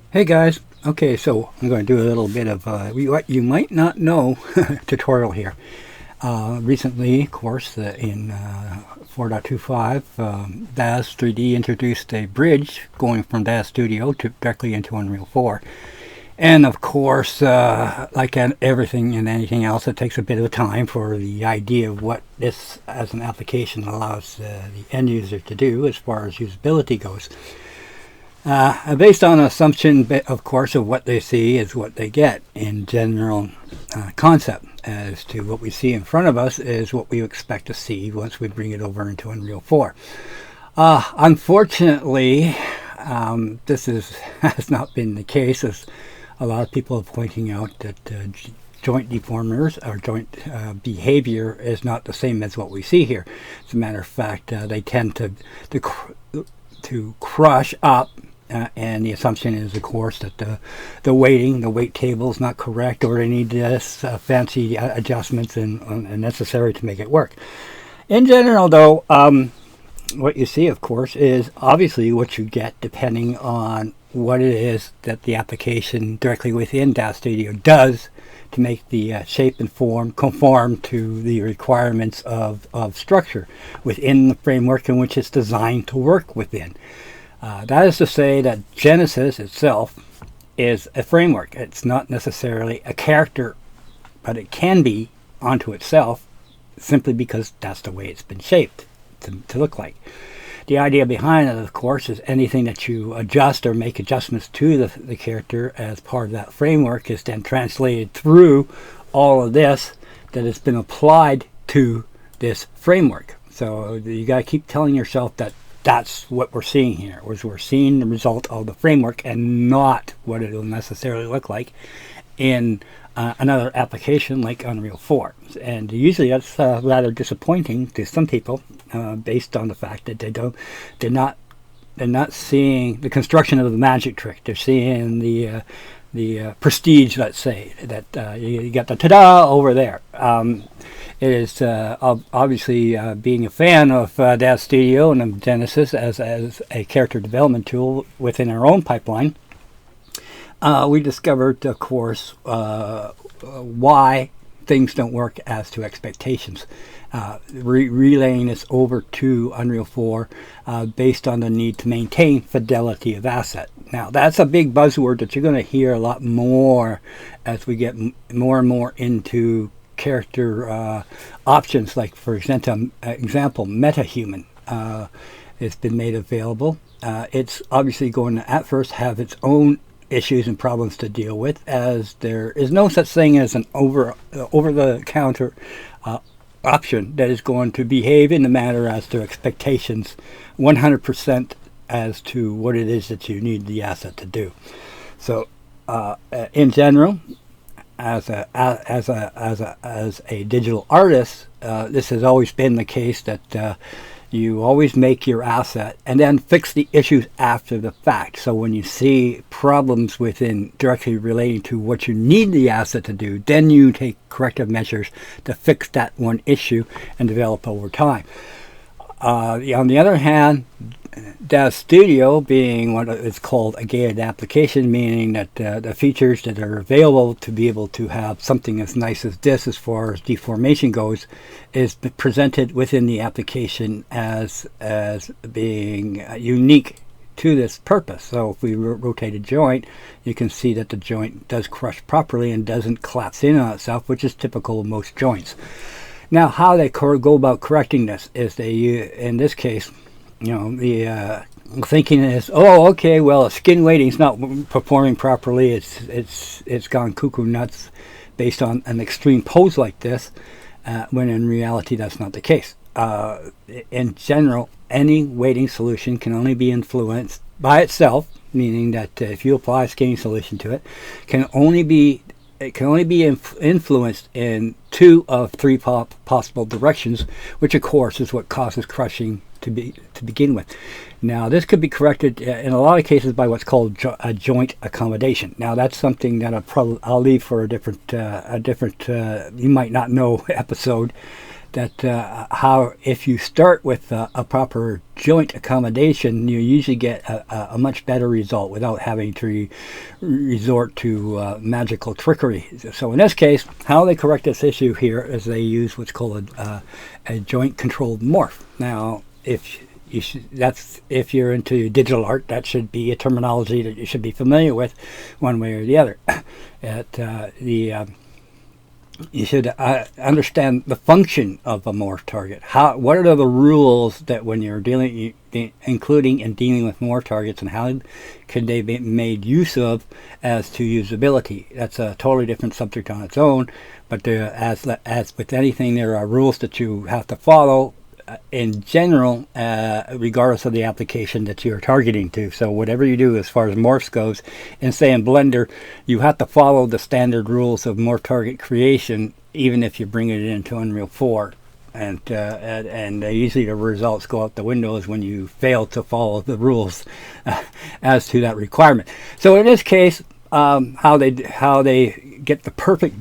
Hey guys, okay, so I'm going to do a little bit of what you might not know tutorial here. Recently, of course, in 4.25, DAZ 3D introduced a bridge going from DAZ Studio to directly into Unreal 4. And of course, like everything and anything else, it takes a bit of time for the idea of what this as an application allows the end user to do as far as usability goes. Based on assumption, of course, of what they see is what they get in general concept as to what we see in front of us is what we expect to see once we bring it over into Unreal 4. Unfortunately, has not been the case, as a lot of people are pointing out that joint deformers or joint behavior is not the same as what we see here. As a matter of fact, they tend to crush up. And the assumption is, of course, that the weight table is not correct, or they need fancy adjustments and necessary to make it work. In general, though, what you see, of course, is obviously what you get depending on what it is that the application directly within DAZ Studio does to make the shape and form conform to the requirements of structure within the framework in which it's designed to work within. That is to say that Genesis itself is a framework. It's not necessarily a character, but it can be onto itself simply because that's the way it's been shaped to look like. The idea behind it, of course, is anything that you adjust or make adjustments to the character as part of that framework is then translated through all of this that has been applied to this framework. So you got to keep telling yourself that that's what we're seeing here, was we're seeing the result of the framework and not what it will necessarily look like in another application like Unreal 4. And usually that's rather disappointing to some people, based on the fact that they're not seeing the construction of the magic trick. They're seeing the prestige, let's say, that you got the ta-da over there. It is obviously being a fan of DAZ Studio and of Genesis as a character development tool within our own pipeline. We discovered, of course, why things don't work as to expectations. Relaying this over to Unreal 4 based on the need to maintain fidelity of asset. Now, that's a big buzzword that you're going to hear a lot more as we get more and more into character options, like for example MetaHuman has been made available. It's obviously going to at first have its own issues and problems to deal with, as there is no such thing as an over the counter option that is going to behave in the manner as to expectations 100% as to what it is that you need the asset to do. So in general, as a digital artist, this has always been the case that you always make your asset and then fix the issues after the fact. So when you see problems within directly relating to what you need the asset to do, then you take corrective measures to fix that one issue and develop over time. On the other hand, DAZ Studio being what is called a gated application, meaning that the features that are available to be able to have something as nice as this as far as deformation goes is presented within the application as being unique to this purpose. So if we rotate a joint, you can see that the joint does crush properly and doesn't collapse in on itself, which is typical of most joints. Now, how they go about correcting this is in this case, the thinking is, oh, okay, well, a skin weighting's not performing properly. It's gone cuckoo nuts based on an extreme pose like this, when in reality that's not the case. In general, any weighting solution can only be influenced by itself, meaning that if you apply a scaling solution to it, can only be influenced in 2 of 3 possible directions, which of course is what causes crushing to begin with. Now, this could be corrected in a lot of cases by what's called a joint accommodation. Now, that's something that I'll leave for a different you might not know episode that how if you start with a proper joint accommodation, you usually get a much better result without having to resort to magical trickery. So in this case, how they correct this issue here is they use what's called a joint controlled morph. Now, if you're into digital art, that should be a terminology that you should be familiar with, one way or the other. You should understand the function of a morph target. What are the rules that when you're including and dealing with morph targets, and how can they be made use of as to usability? That's a totally different subject on its own. But as with anything, there are rules that you have to follow in general, regardless of the application that you're targeting to. So whatever you do as far as morphs goes, and say in Blender, you have to follow the standard rules of morph target creation, even if you bring it into Unreal 4. And usually the results go out the windows when you fail to follow the rules as to that requirement. So in this case, how they get the perfect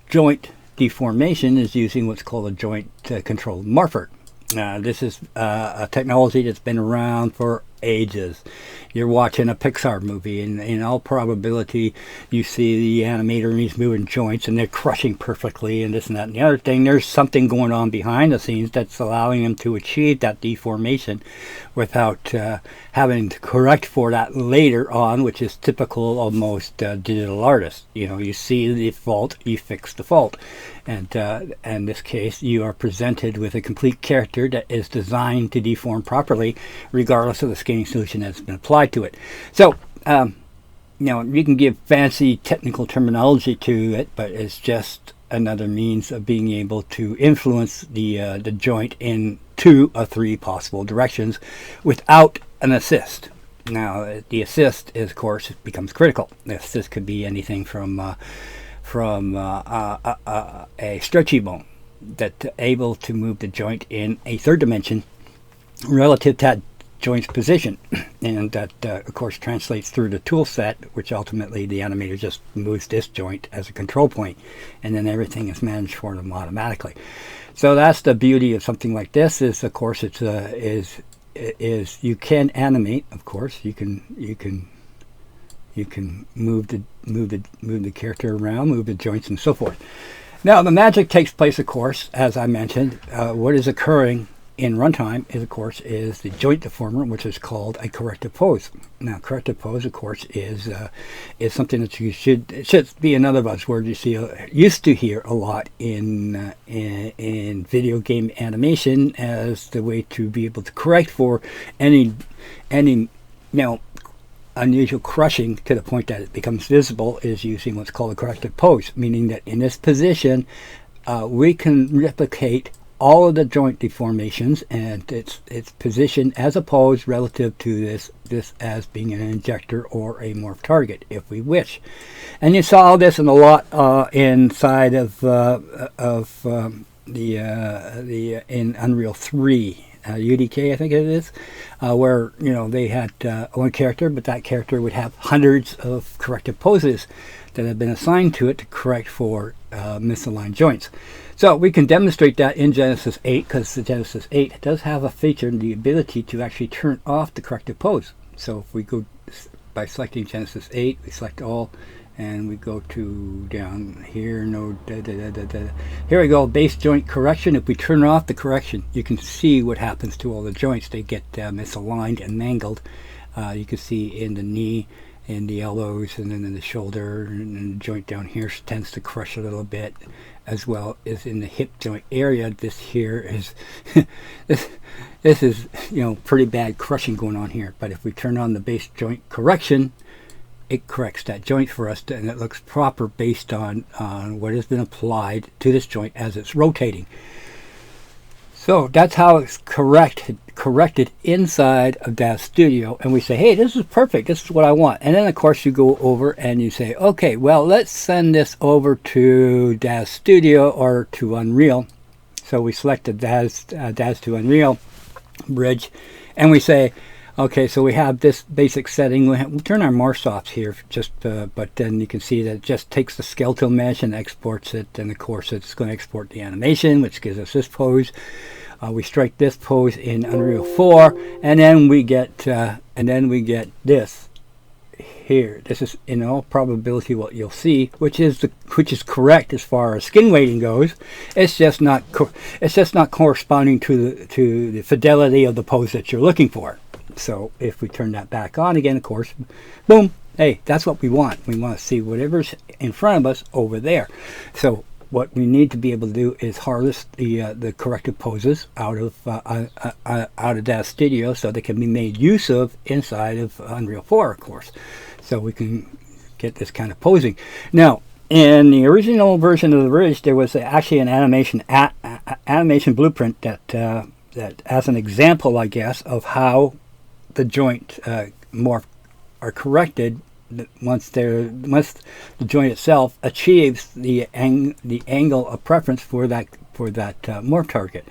joint deformation is using what's called a joint controlled morpher. This is a technology that's been around for ages. You're watching a Pixar movie, and in all probability you see the animator and he's moving joints and they're crushing perfectly and this and that and the other thing. There's something going on behind the scenes that's allowing them to achieve that deformation without having to correct for that later on, which is typical of most digital artists. You know, you see the fault, you fix the fault. And in this case, you are presented with a complete character that is designed to deform properly, regardless of the scaling solution that's been applied to it. So, you can give fancy technical terminology to it, but it's just another means of being able to influence the joint in 2 of 3 possible directions without an assist. Now, the assist, is, of course, becomes critical. The assist could be anything from a stretchy bone that's able to move the joint in a 3rd dimension relative to that joint's position, and that of course translates through the tool set, which ultimately the animator just moves this joint as a control point, and then everything is managed for them automatically. So that's the beauty of something like this. Is of course is you can animate. Of course you can move the character around, move the joints, and so forth. Now the magic takes place, of course, as I mentioned. What is occurring in runtime is the joint deformer, which is called a corrective pose. Now, corrective pose, of course, is something that it should be another buzzword you used to hear a lot in video game animation as the way to be able to correct for any unusual crushing to the point that it becomes visible, is using what's called a corrective pose, meaning that in this position we can replicate all of the joint deformations and its position as a pose relative to this as being an injector or a morph target if we wish. And you saw this in a lot inside of in Unreal 3. UDK, I think it is, where they had one character, but that character would have hundreds of corrective poses that have been assigned to it to correct for misaligned joints. So we can demonstrate that in Genesis 8, because the Genesis 8 does have a feature, the ability to actually turn off the corrective pose. So if we go by selecting Genesis 8, we select all, and we go to down here, here we go, base joint correction. If we turn off the correction, you can see what happens to all the joints. They get misaligned and mangled. You can see in the knee, in the elbows, and then in the shoulder, and the joint down here tends to crush a little bit, as well as in the hip joint area. This here is this is pretty bad crushing going on here. But if we turn on the base joint correction, it corrects that joint for us, and it looks proper based on what has been applied to this joint as it's rotating. So that's how it's corrected inside of DAZ Studio, and we say, hey, this is perfect, this is what I want. And then of course you go over and you say, okay, well, let's send this over to DAZ Studio or to Unreal. So we select the DAZ to Unreal bridge, and we say, Okay, so we have this basic setting. We'll turn our morphs off here, but then you can see that it just takes the skeletal mesh and exports it, and of course it's going to export the animation, which gives us this pose. We strike this pose in Unreal 4, and then we get this here. This is in all probability what you'll see, which is correct as far as skin weighting goes. It's just not corresponding to the fidelity of the pose that you're looking for. So if we turn that back on again, of course, boom, hey, that's what we want. We want to see whatever's in front of us over there. So what we need to be able to do is harvest the corrective poses out of Data Studio, so they can be made use of inside of Unreal 4, of course. So we can get this kind of posing. Now, in the original version of the Ridge, there was actually an animation blueprint that as an example, I guess, of how the joint morph are corrected once the joint itself achieves the angle of preference for that morph target.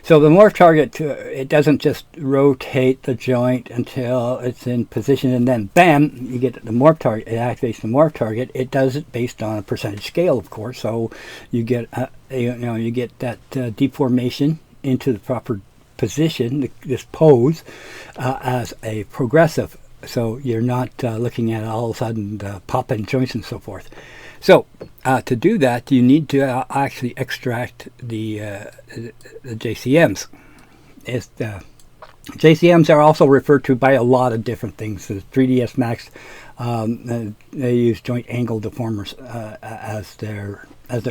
So the morph target, it doesn't just rotate the joint until it's in position and then bam, you get the morph target. It activates the morph target. It does it based on a percentage scale, of course. So you get you get that deformation into the proper position, this pose, as a progressive. So you're not looking at all of a sudden pop-in joints and so forth. So to do that, you need to actually extract the JCMs. JCMs are also referred to by a lot of different things. The 3ds Max, they use joint angle deformers as their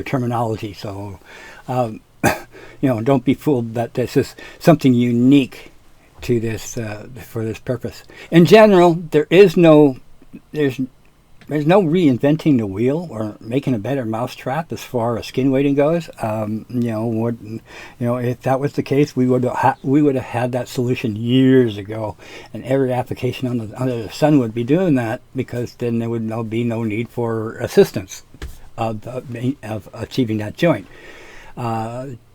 terminology. So don't be fooled that this is something unique to this for this purpose. In general, there's no reinventing the wheel or making a better mousetrap as far as skin weighting goes. If that was the case, we would have had that solution years ago, and every application under the sun would be doing that, because then there would be no need for assistance of achieving that joint.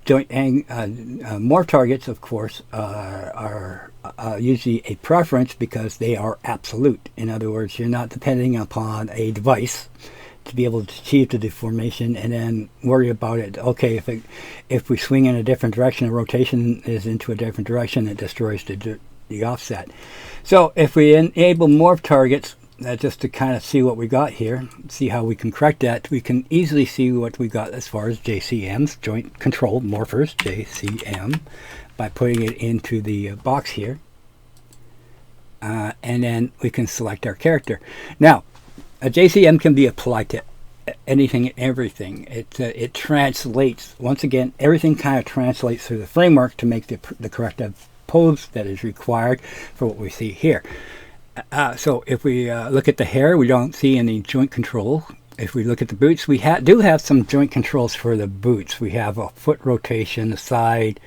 Morph targets, of course, are usually a preference because they are absolute. In other words, you're not depending upon a device to be able to achieve the deformation and then worry about it. Okay, if we swing in a different direction, the rotation is into a different direction, it destroys the offset. So if we enable morph targets, just to kind of see what we got here, see how we can correct that, we can easily see what we got as far as JCMs, joint controlled morphers, JCM, by putting it into the box here. And then we can select our character. Now, a JCM can be applied to anything and everything. It translates, once again, everything kind of translates through the framework to make the corrective pose that is required for what we see here. So if we look at the hair, we don't see any joint control. If we look at the boots, we do have some joint controls for the boots. We have a foot rotation, the side,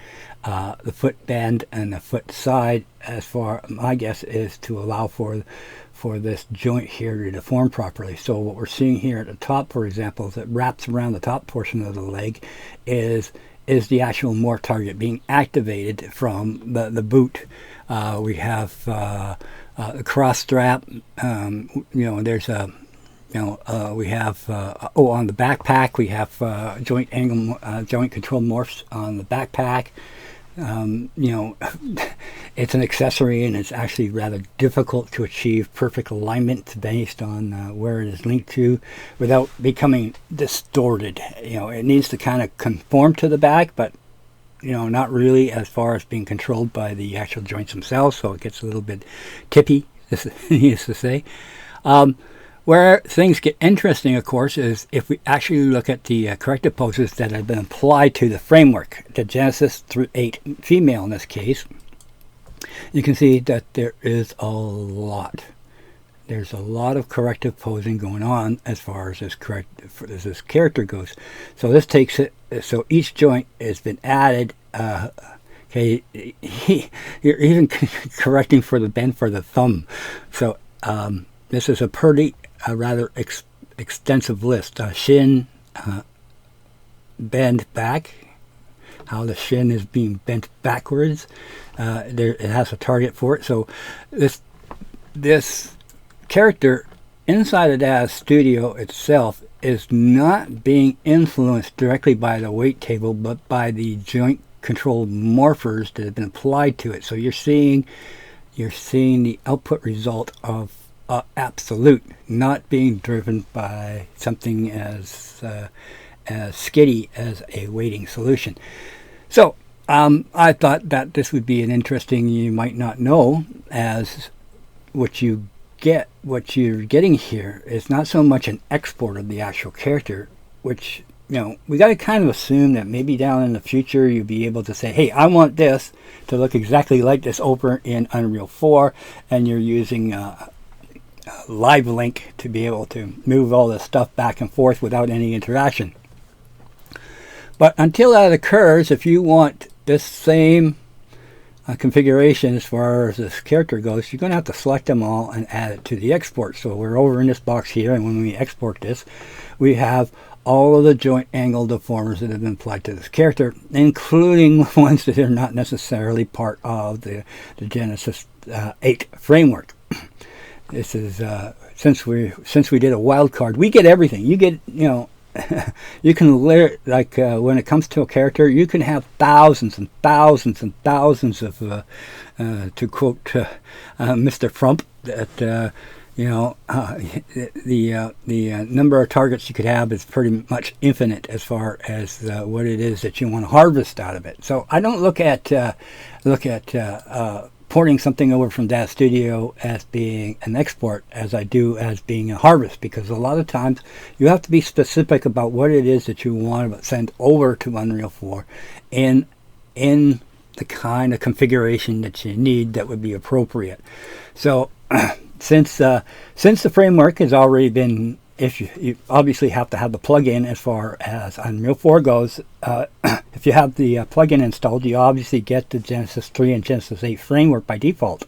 the foot bend, and the foot side, as far, my guess is to allow for this joint here to deform properly. So what we're seeing here at the top, for example, is it wraps around the top portion of the leg, is the actual morph target being activated from the boot. We have the cross strap. There's a we have on the backpack we have joint control morphs on the backpack. It's an accessory, and it's actually rather difficult to achieve perfect alignment based on where it is linked to without becoming distorted. It needs to kind of conform to the back, but not really as far as being controlled by the actual joints themselves, so it gets a little bit tippy, needless to say. Where things get interesting, of course, is if we actually look at the corrective poses that have been applied to the framework, the Genesis through 8 female in this case. You can see that there is a lot. There's a lot of corrective posing going on as far as this character goes. So this takes it. So each joint has been added. Okay, you're even correcting for the bend for the thumb. So this is a rather extensive list. Shin, bend back, how the shin is being bent backwards. It has a target for it. So this character inside of DAZ Studio itself is not being influenced directly by the weight table, but by the joint control morphers that have been applied to it. So you're seeing the output result of absolute, not being driven by something as skiddy as a weighting solution. So I thought that this would be an interesting, you might not know, as what you're getting here is not so much an export of the actual character, which, we got to kind of assume that maybe down in the future you'll be able to say, hey, I want this to look exactly like this over in Unreal 4, and you're using Live Link to be able to move all this stuff back and forth without any interaction. But until that occurs, if you want this same configuration as far as this character goes, you're going to have to select them all and add it to the export. So we're over in this box here, and when we export this, we have all of the joint angle deformers that have been applied to this character, including ones that are not necessarily part of the Genesis 8 framework. This is since we did a wild card, we get everything. You get, you can when it comes to a character, you can have thousands and thousands and thousands of, to quote Mr. Frump, that the number of targets you could have is pretty much infinite as far as what it is that you want to harvest out of it. So I don't look at porting something over from DAZ Studio as being an export as I do as being a harvest, because a lot of times you have to be specific about what it is that you want to send over to Unreal 4 in the kind of configuration that you need that would be appropriate. So since the framework has already been, if you obviously have to have the plugin as far as Unreal 4 goes. If you have the plugin installed, you obviously get the Genesis 3 and Genesis 8 framework by default.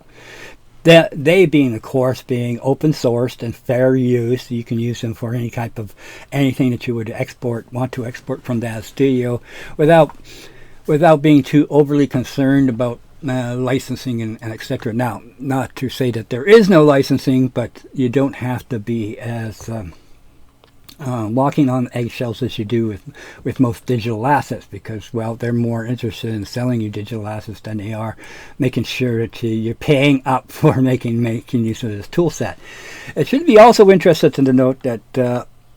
They being, of course, being open sourced and fair use. You can use them for any type of anything that you would want to export from DAZ Studio without being too overly concerned about licensing and etc. Now, not to say that there is no licensing, but you don't have to be as walking on eggshells as you do with most digital assets, because, well, they're more interested in selling you digital assets than they are making sure that you're paying up for making use of this tool set. It should be also interesting to note that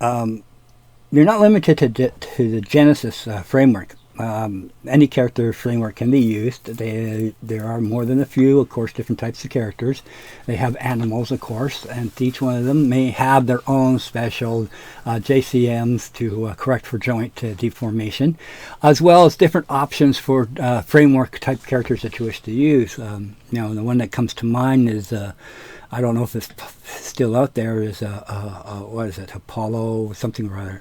you're not limited to the Genesis framework. Any character framework can be used. There are more than a few, of course, different types of characters. They have animals, of course, and each one of them may have their own special JCMs to correct for joint deformation, as well as different options for framework type characters that you wish to use. The one that comes to mind is I don't know if it's still out there, is what is it, Apollo something or other.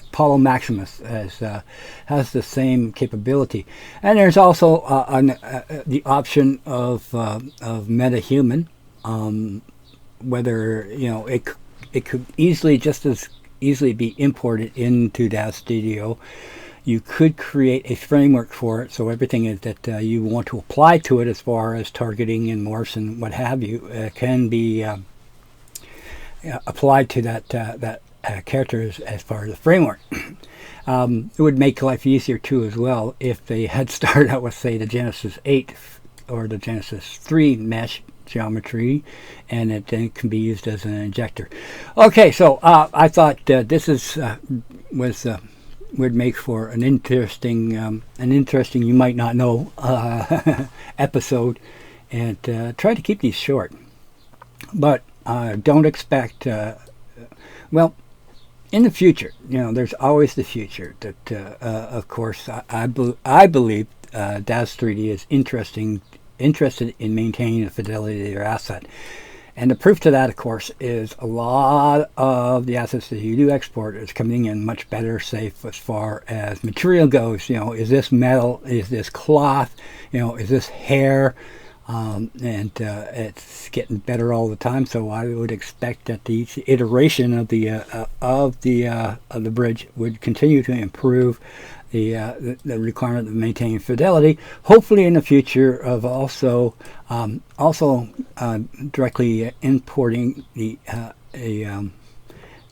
Apollo Maximus has the same capability. And there's also the option of metahuman, whether it could just as easily be imported into DAZ Studio. You could create a framework for it, so everything that you want to apply to it as far as targeting and morphs and what have you can be applied to that character as far as the framework. It would make life easier too as well if they had started out with, say, the Genesis 8 or the Genesis 3 mesh geometry, and it then can be used as an injector. Okay, so I thought this would make for an interesting you might not know episode, and try to keep these short, but don't expect well, in the future, there's always the future that of course I believe DAZ 3D is interested in maintaining the fidelity of their asset. And the proof to that, of course, is a lot of the assets that you do export is coming in much better safe as far as material goes. Is this metal? Is this cloth? Is this hair? And it's getting better all the time. So I would expect that each iteration of the bridge would continue to improve the requirement of maintaining fidelity. Hopefully, in the future, of also directly importing the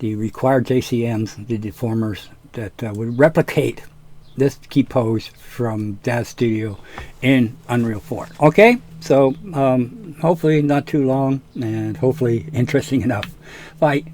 required JCMs, the deformers that would replicate this key pose from Data Studio in Unreal 4. Okay, so hopefully not too long, and hopefully interesting enough. Bye.